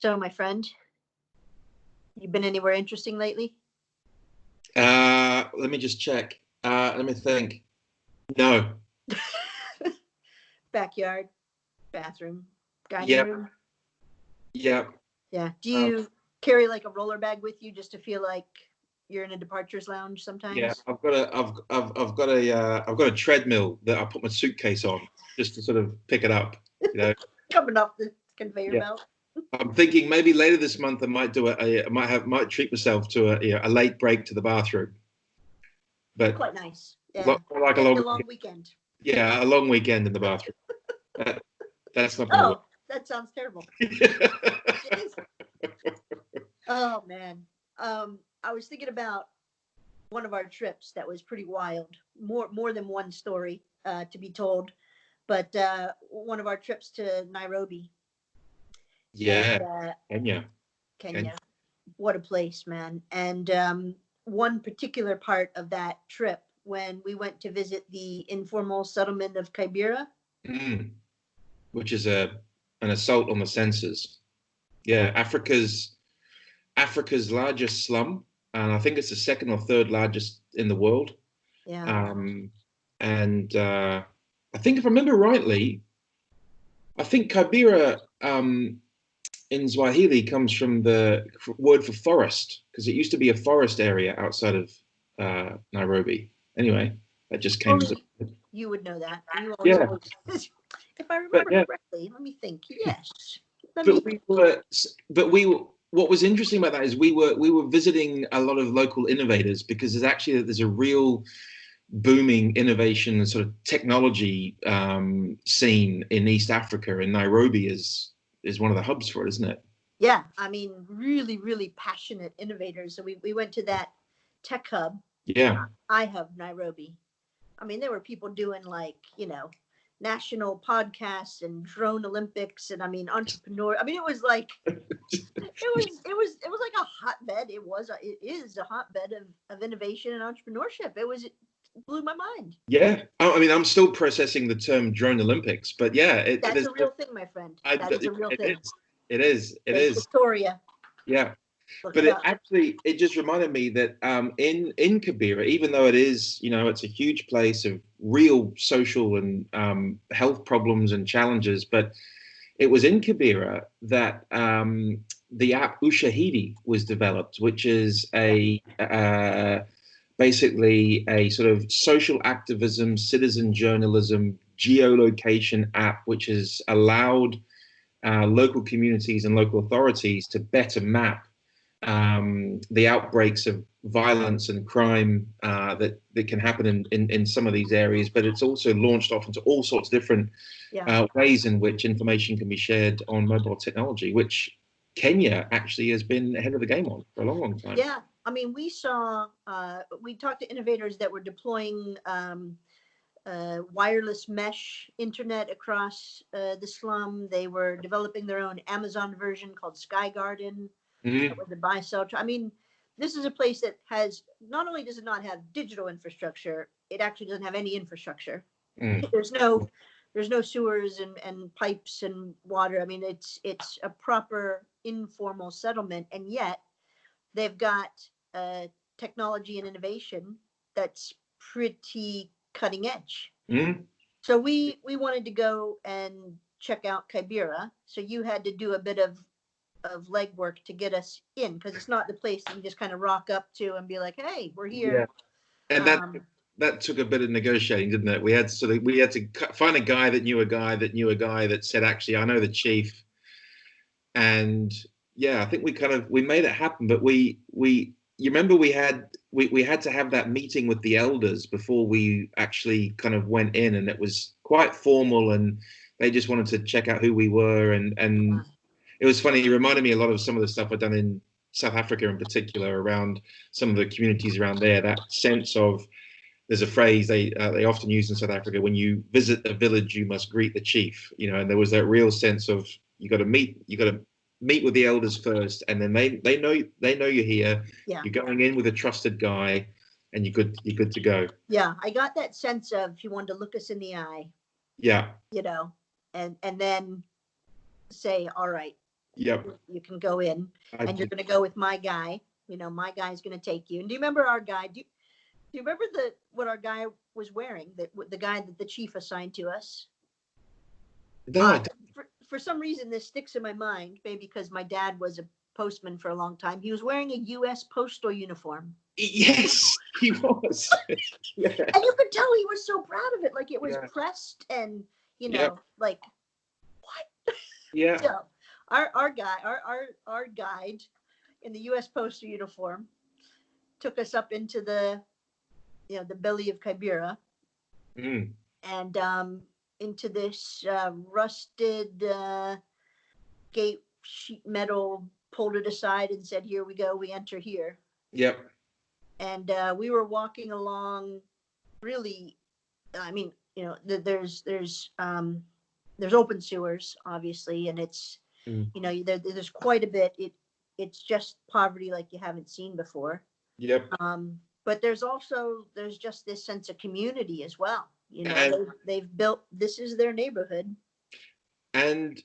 So, my friend, you been anywhere interesting lately? Let me just check. Let me think. No. Backyard, bathroom, dining Yep. room. Yep. Yeah. Do Um, you carry like a roller bag with you just to feel like you're in a departures lounge yeah. sometimes? I've got a treadmill that I put my suitcase on just to sort of pick it up. You know. Coming off the conveyor Yeah. belt. I'm thinking maybe later this month I might do might treat myself to a late break to the bathroom. But Quite nice. Yeah. like a Getting a long long weekend. yeah, a long weekend in the bathroom. That, that's not going to Oh, that sounds terrible. work. Jeez. Oh man. I was thinking about one of our trips that was pretty wild. More than one story to be told, but one of our trips to Nairobi Yeah, and Kenya. Kenya. What a place, man! And one particular part of that trip when we went to visit the informal settlement of Kibera. Mm, which is an assault on the senses. Yeah, Africa's largest slum, and I think it's the second or third largest in the world. Yeah. And I think if I remember rightly, I think Kibera in Swahili comes from the word for forest because it used to be a forest area outside of Nairobi. Anyway, that just came to. Only you would know that. You always. Yeah, If I but remember yeah, correctly, let me think. Yes. Let me. but we were, but we were. What was interesting about that is we were visiting a lot of local innovators because there's a real booming innovation and sort of technology scene in East Africa, and Nairobi is one of the hubs for it, isn't it? Yeah, I mean, really, really passionate innovators. So we went to that tech hub, Yeah. iHub Nairobi. I mean, there were people doing like, national podcasts and drone Olympics and I mean entrepreneur. I mean, it was like it was like a hotbed. It is a hotbed of innovation and entrepreneurship. It blew my mind. Yeah. I mean, I'm still processing the term drone Olympics, but yeah, That's a real thing, my friend. That is a real it thing. is. It is. It Lake is. Victoria. Yeah. Look But it up. it just reminded me that in Kibera, even though it is, it's a huge place of real social and health problems and challenges, but it was in Kibera that the app Ushahidi was developed, which is basically a sort of social activism, citizen journalism, geolocation app, which has allowed local communities and local authorities to better map the outbreaks of violence and crime that can happen in some of these areas, but it's also launched off into all sorts of different ways in which information can be shared on mobile technology, which Kenya actually has been ahead of the game on for a long, long time. Yeah, I mean, we talked to innovators that were deploying wireless mesh internet across the slum. They were developing their own Amazon version called Sky Garden. Mm-hmm. With the buy sell. I mean, this is a place that has not only does it not have digital infrastructure, it actually doesn't have any infrastructure. There's no sewers and pipes and water. I mean, it's a proper informal settlement, and yet they've got technology and innovation that's pretty cutting edge. Mm-hmm. So we wanted to go and check out Kibera. So you had to do a bit of legwork to get us in because it's not the place that you just kind of rock up to and be like, "Hey, we're here." Yeah, and that took a bit of negotiating, didn't it? We had to find a guy that knew a guy that knew a guy that said, "Actually, I know the chief," and yeah, I think we made it happen. But you remember we had to have that meeting with the elders before we actually kind of went in, and it was quite formal, and they just wanted to check out who we were and. It was funny. It reminded me a lot of some of the stuff I've done in South Africa, in particular, around some of the communities around there. That sense of there's a phrase they often use in South Africa: when you visit a village, you must greet the chief. And there was that real sense of you got to meet with the elders first, and then they know you're here. Yeah. You're going in with a trusted guy, and you're good to go. Yeah, I got that sense of he wanted to look us in the eye. Yeah. And then say, all right, Yep. You can go in, and you're going to go with my guy. You know, my guy's going to take you. And do you remember our guy? Do you remember what our guy was wearing? The guy that the chief assigned to us. No, for some reason, this sticks in my mind. Maybe because my dad was a postman for a long time. He was wearing a U.S. postal uniform. Yes, he was. Yeah. And you could tell he was so proud of it. Like it was pressed, and you know, like what? Yeah. So our guide in the U.S. postal uniform took us up into the belly of Kibera, and into this rusted gate sheet metal, pulled it aside and said, "Here we go. We enter here." Yep. And we were walking along. Really, I mean, there's open sewers, obviously, and it's there's quite a bit. It's just poverty like you haven't seen before. Yep. But there's just this sense of community as well. You know, they've built, this is their neighborhood. And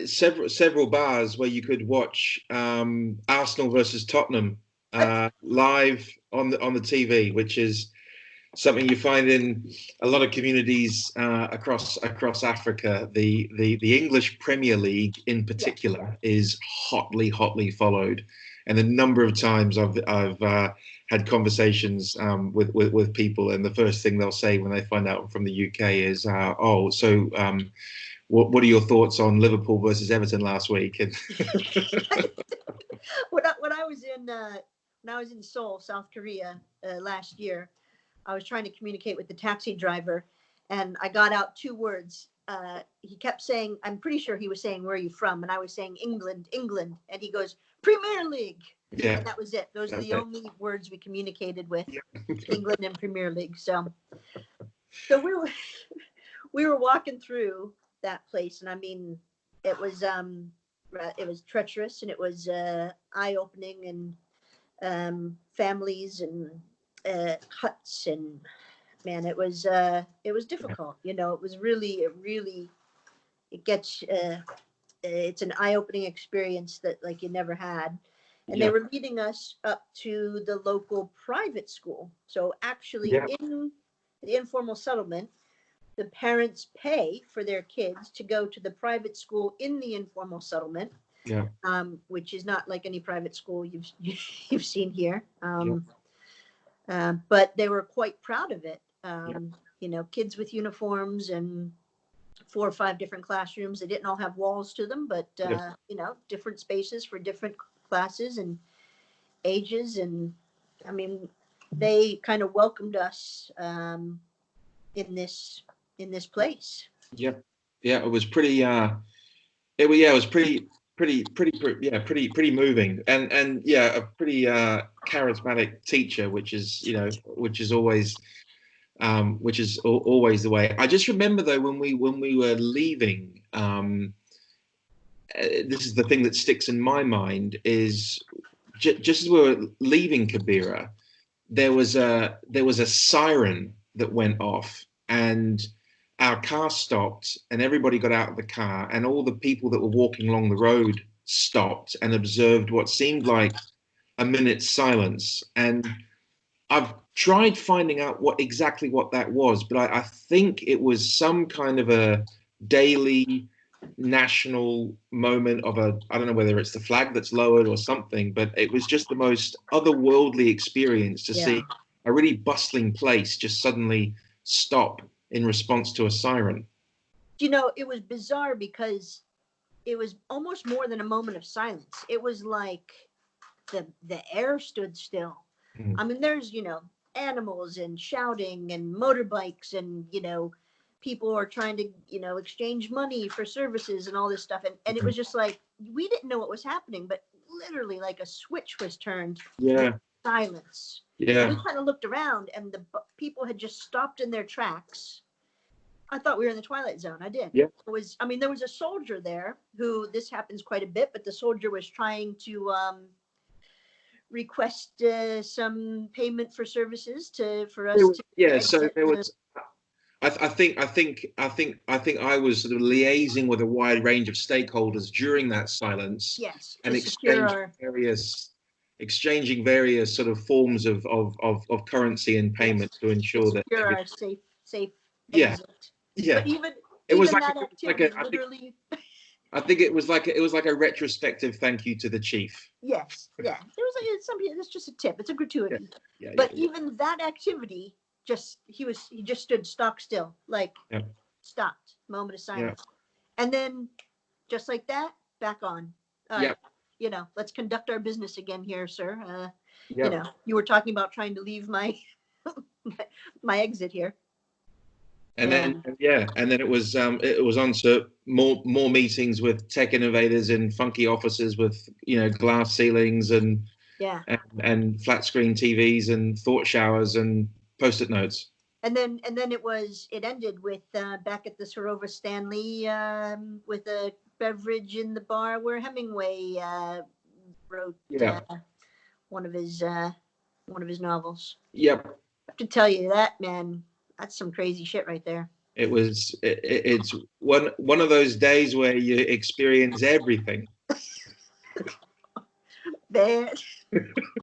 several bars where you could watch Arsenal versus Tottenham live on the TV, which is something you find in a lot of communities across Africa. The English Premier League in particular is hotly followed, and the number of times I've had conversations with people, and the first thing they'll say when they find out I'm from the UK is, what are your thoughts on Liverpool versus Everton last week? And when I was in Seoul, South Korea last year, I was trying to communicate with the taxi driver, and I got out two words. He kept saying, I'm pretty sure he was saying, "Where are you from?" And I was saying, "England." And he goes, "Premier League." Yeah. And that was it. Those are the only words we communicated with, England and Premier League. So we were walking through that place, and I mean, it was treacherous, and it was eye-opening, and families and huts, and man, it was difficult. You know, it really it gets it's an eye-opening experience that like you never had. And they were leading us up to the local private school. So actually in the informal settlement, the parents pay for their kids to go to the private school in the informal settlement, which is not like any private school you've seen here. But they were quite proud of it. You know, kids with uniforms and 4 or 5 different classrooms. They didn't all have walls to them, but you know, different spaces for different classes and ages. And I mean, they kind of welcomed us in this place. Yeah, it was pretty. It was pretty moving, and a pretty charismatic teacher, which is always the way. I just remember though when we were leaving, this is the thing that sticks in my mind is just as we were leaving Kibera, there was a siren that went off, and our car stopped, and everybody got out of the car, and all the people that were walking along the road stopped and observed what seemed like a minute's silence. And I've tried finding out what that was, but I think it was some kind of a daily national moment of I don't know whether it's the flag that's lowered or something, but it was just the most otherworldly experience to see a really bustling place just suddenly stop in response to a siren. You know, it was bizarre because it was almost more than a moment of silence. It was like the air stood still. I mean, there's, you know, animals and shouting and motorbikes, and, you know, people are trying to, you know, exchange money for services and all this stuff. And it was just like, we didn't know what was happening, but literally like a switch was turned. Silence. And we kind of looked around, and the people had just stopped in their tracks. I thought we were in the Twilight Zone. I did. There was a soldier there who, this happens quite a bit, but the soldier was trying to request some payment for services for us. So there was, I think I was sort of liaising with a wide range of stakeholders during that silence Yes, and to secure our, exchanging various sort of forms of currency and yes, payment to to ensure that secure everything, our safe yeah, exit. yeah. But even It was even like that activity literally, I think it was like a retrospective thank you to the chief. yes, yeah. There was like it's something. It's just a tip. It's a Yeah, gratuity. yeah, yeah, But yeah. even that activity, he just stood stock still, like Yeah, stopped, moment of yeah, silence, and then just like that, back on. All yeah, right, let's conduct our business again here, sir. yeah. You were talking about trying to leave my my exit here. And then it was on to more meetings with tech innovators in funky offices with glass ceilings Yeah. and flat screen TVs and thought showers and post-it notes. And then it ended with back at the Sorova Stanley with a beverage in the bar where Hemingway wrote Yeah. one of his novels. Yep. I have to tell you that, man, that's some crazy shit right there. It's one of those days where you experience everything. Bad.